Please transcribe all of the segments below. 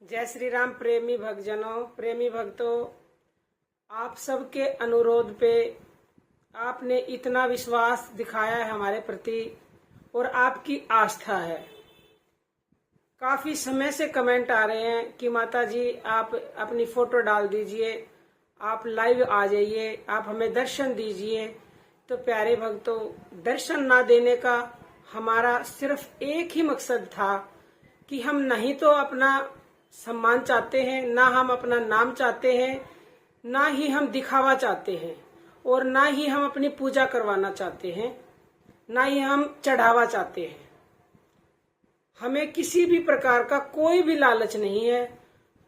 जय श्री राम। प्रेमी भक्तजनों, प्रेमी भक्तों, आप सबके अनुरोध पे आपने इतना विश्वास दिखाया है हमारे प्रति और आपकी आस्था है। काफी समय से कमेंट आ रहे हैं कि माता जी आप अपनी फोटो डाल दीजिए, आप लाइव आ जाइए, आप हमें दर्शन दीजिए। तो प्यारे भक्तों, दर्शन ना देने का हमारा सिर्फ एक ही मकसद था कि हम नहीं तो अपना सम्मान चाहते हैं, ना हम अपना नाम चाहते हैं, ना ही हम दिखावा चाहते हैं और ना ही हम अपनी पूजा करवाना चाहते हैं, ना ही हम चढ़ावा चाहते हैं। हमें किसी भी प्रकार का कोई भी लालच नहीं है।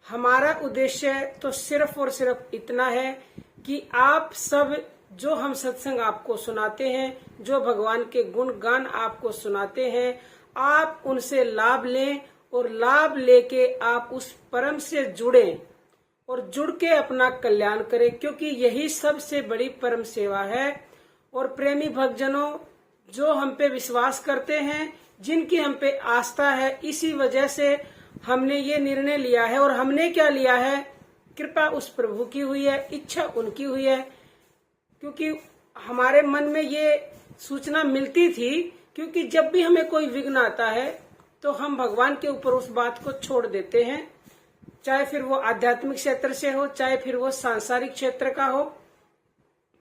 हमारा उद्देश्य तो सिर्फ और सिर्फ इतना है कि आप सब जो हम सत्संग आपको सुनाते हैं, जो भगवान के गुण गान आपको सुनाते हैं, आप उनसे लाभ लें और लाभ लेके आप उस परम से जुड़ें और जुड़ के अपना कल्याण करें, क्योंकि यही सबसे बड़ी परम सेवा है। और प्रेमी भक्तजनों, जो हम पे विश्वास करते हैं, जिनकी हम पे आस्था है, इसी वजह से हमने ये निर्णय लिया है। और हमने क्या लिया है? कृपा उस प्रभु की हुई है, इच्छा उनकी हुई है। क्योंकि हमारे मन में ये सूचना मिलती थी, क्योंकि जब भी हमें कोई विघ्न आता है तो हम भगवान के ऊपर उस बात को छोड़ देते हैं, चाहे फिर वो आध्यात्मिक क्षेत्र से हो, चाहे फिर वो सांसारिक क्षेत्र का हो।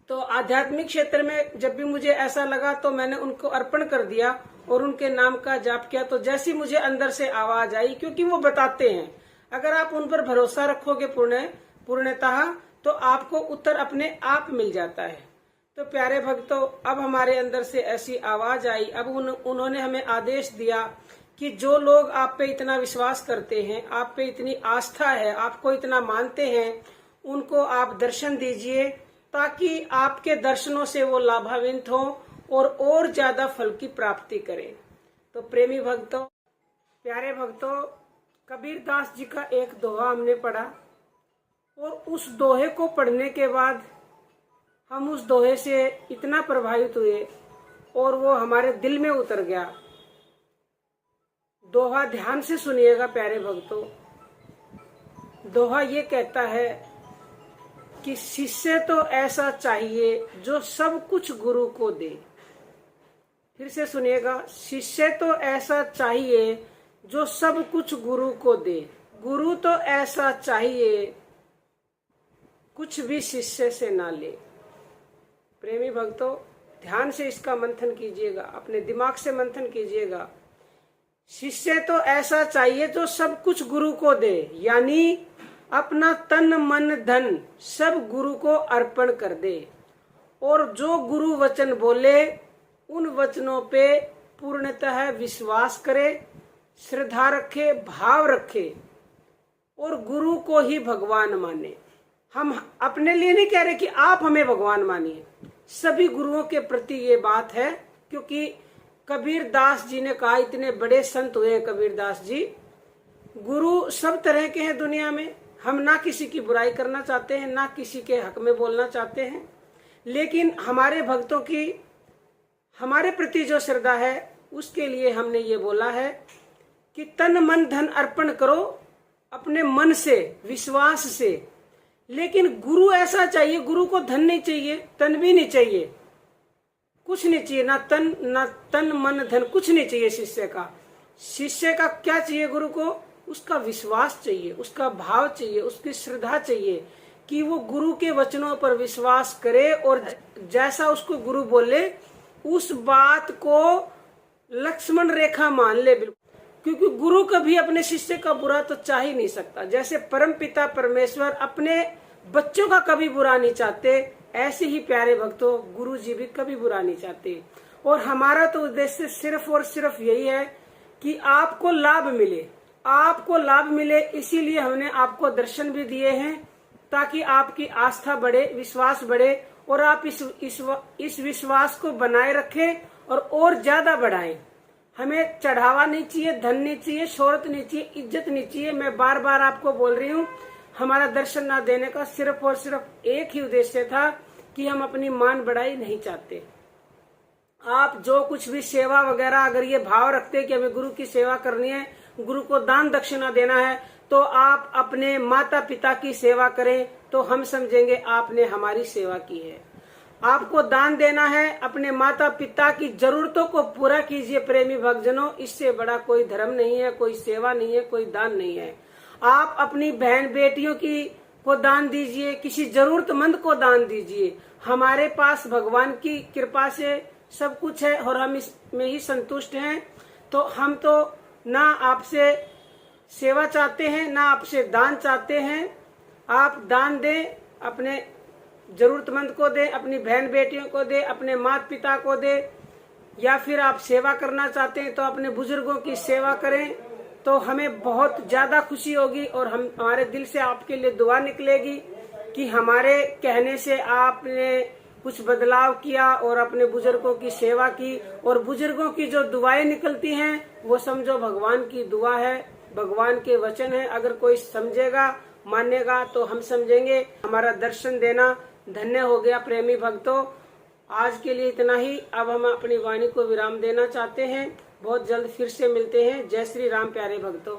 तो आध्यात्मिक क्षेत्र में जब भी मुझे ऐसा लगा तो मैंने उनको अर्पण कर दिया और उनके नाम का जाप किया। तो जैसी मुझे अंदर से आवाज आई, क्योंकि वो बताते हैं, अगर आप उन पर भरोसा रखोगे पूर्णतः तो आपको उत्तर अपने आप मिल जाता है। तो प्यारे भक्तों, अब हमारे अंदर से ऐसी आवाज आई, अब उन्होंने हमें आदेश दिया कि जो लोग आप पे इतना विश्वास करते हैं, आप पे इतनी आस्था है, आपको इतना मानते हैं, उनको आप दर्शन दीजिए, ताकि आपके दर्शनों से वो लाभान्वित हो और ज्यादा फल की प्राप्ति करें। तो प्रेमी भक्तों, प्यारे भक्तों, कबीर दास जी का एक दोहा हमने पढ़ा और उस दोहे को पढ़ने के बाद हम उस दोहे से इतना प्रभावित हुए और वो हमारे दिल में उतर गया। दोहा ध्यान से सुनिएगा प्यारे भक्तों। दोहा ये कहता है कि शिष्य तो ऐसा चाहिए जो सब कुछ गुरु को दे। फिर से सुनिएगा, शिष्य तो ऐसा चाहिए जो सब कुछ गुरु को दे। गुरु तो ऐसा चाहिए कुछ भी शिष्य से ना ले। प्रेमी भक्तों, ध्यान से इसका मंथन कीजिएगा, अपने दिमाग से मंथन कीजिएगा। शिष्य तो ऐसा चाहिए जो सब कुछ गुरु को दे, यानी अपना तन मन धन सब गुरु को अर्पण कर दे और जो गुरु वचन बोले उन वचनों पे पूर्णतः विश्वास करे, श्रद्धा रखे, भाव रखे और गुरु को ही भगवान माने। हम अपने लिए नहीं कह रहे कि आप हमें भगवान मानिए, सभी गुरुओं के प्रति ये बात है। क्योंकि कबीर दास जी ने कहा, इतने बड़े संत हुए कबीर दास जी। गुरु सब तरह के हैं दुनिया में, हम ना किसी की बुराई करना चाहते हैं, ना किसी के हक में बोलना चाहते हैं, लेकिन हमारे भक्तों की हमारे प्रति जो श्रद्धा है उसके लिए हमने ये बोला है कि तन मन धन अर्पण करो अपने मन से, विश्वास से। लेकिन गुरु ऐसा चाहिए, गुरु को धन नहीं चाहिए, तन भी नहीं चाहिए, कुछ नहीं चाहिए, ना तन मन धन, कुछ नहीं चाहिए शिष्य का। शिष्य का क्या चाहिए? गुरु को उसका विश्वास चाहिए, उसका भाव चाहिए, उसकी श्रद्धा चाहिए कि वो गुरु के वचनों पर विश्वास करे और जैसा उसको गुरु बोले उस बात को लक्ष्मण रेखा मान ले। बिल्कुल, क्योंकि गुरु कभी अपने शिष्य का बुरा तो चाह ही नहीं सकता। जैसे परम पिता परमेश्वर अपने बच्चों का कभी बुरा नहीं चाहते, ऐसे ही प्यारे भक्तों गुरु जी भी कभी बुरा नहीं चाहते। और हमारा तो उद्देश्य सिर्फ और सिर्फ यही है कि आपको लाभ मिले, आपको लाभ मिले। इसीलिए हमने आपको दर्शन भी दिए हैं, ताकि आपकी आस्था बढ़े, विश्वास बढ़े और आप इस विश्वास को बनाए रखें और ज्यादा बढ़ाएं। हमें चढ़ावा नहीं चाहिए, धन नहीं चाहिए, शोहरत नहीं चाहिए, इज्जत नहीं चाहिए। मैं बार बार आपको बोल रही हूँ, हमारा दर्शन ना देने का सिर्फ और सिर्फ एक ही उद्देश्य था कि हम अपनी मान बढ़ाई नहीं चाहते। आप जो कुछ भी सेवा वगैरह अगर ये भाव रखते कि हमें गुरु की सेवा करनी है, गुरु को दान दक्षिणा देना है, तो आप अपने माता पिता की सेवा करें तो हम समझेंगे आपने हमारी सेवा की है। आपको दान देना है, अपने माता पिता की जरूरतों को पूरा कीजिए प्रेमी भक्तजनों, इससे बड़ा कोई धर्म नहीं है, कोई सेवा नहीं है, कोई दान नहीं है। आप अपनी बहन बेटियों की को दान दीजिए, किसी जरूरतमंद को दान दीजिए। हमारे पास भगवान की कृपा से सब कुछ है और हम इसमें ही संतुष्ट हैं। तो हम तो ना आपसे सेवा चाहते हैं, ना आपसे दान चाहते हैं। आप दान दें, अपने जरूरतमंद को दे, अपनी बहन बेटियों को दे, अपने माता पिता को दे, या फिर आप सेवा करना चाहते हैं तो अपने बुजुर्गों की सेवा करें, तो हमें बहुत ज्यादा खुशी होगी और हम हमारे दिल से आपके लिए दुआ निकलेगी कि हमारे कहने से आपने कुछ बदलाव किया और अपने बुजुर्गों की सेवा की। और बुजुर्गों की जो दुआएं निकलती हैं वो समझो भगवान की दुआ है, भगवान के वचन है। अगर कोई समझेगा मानेगा तो हम समझेंगे। हमारा दर्शन देना धन्य हो गया प्रेमी भक्तों। आज के लिए इतना ही। अब हम अपनी वाणी को विराम देना चाहते हैं। बहुत जल्द फिर से मिलते हैं। जय श्री राम प्यारे भक्तों।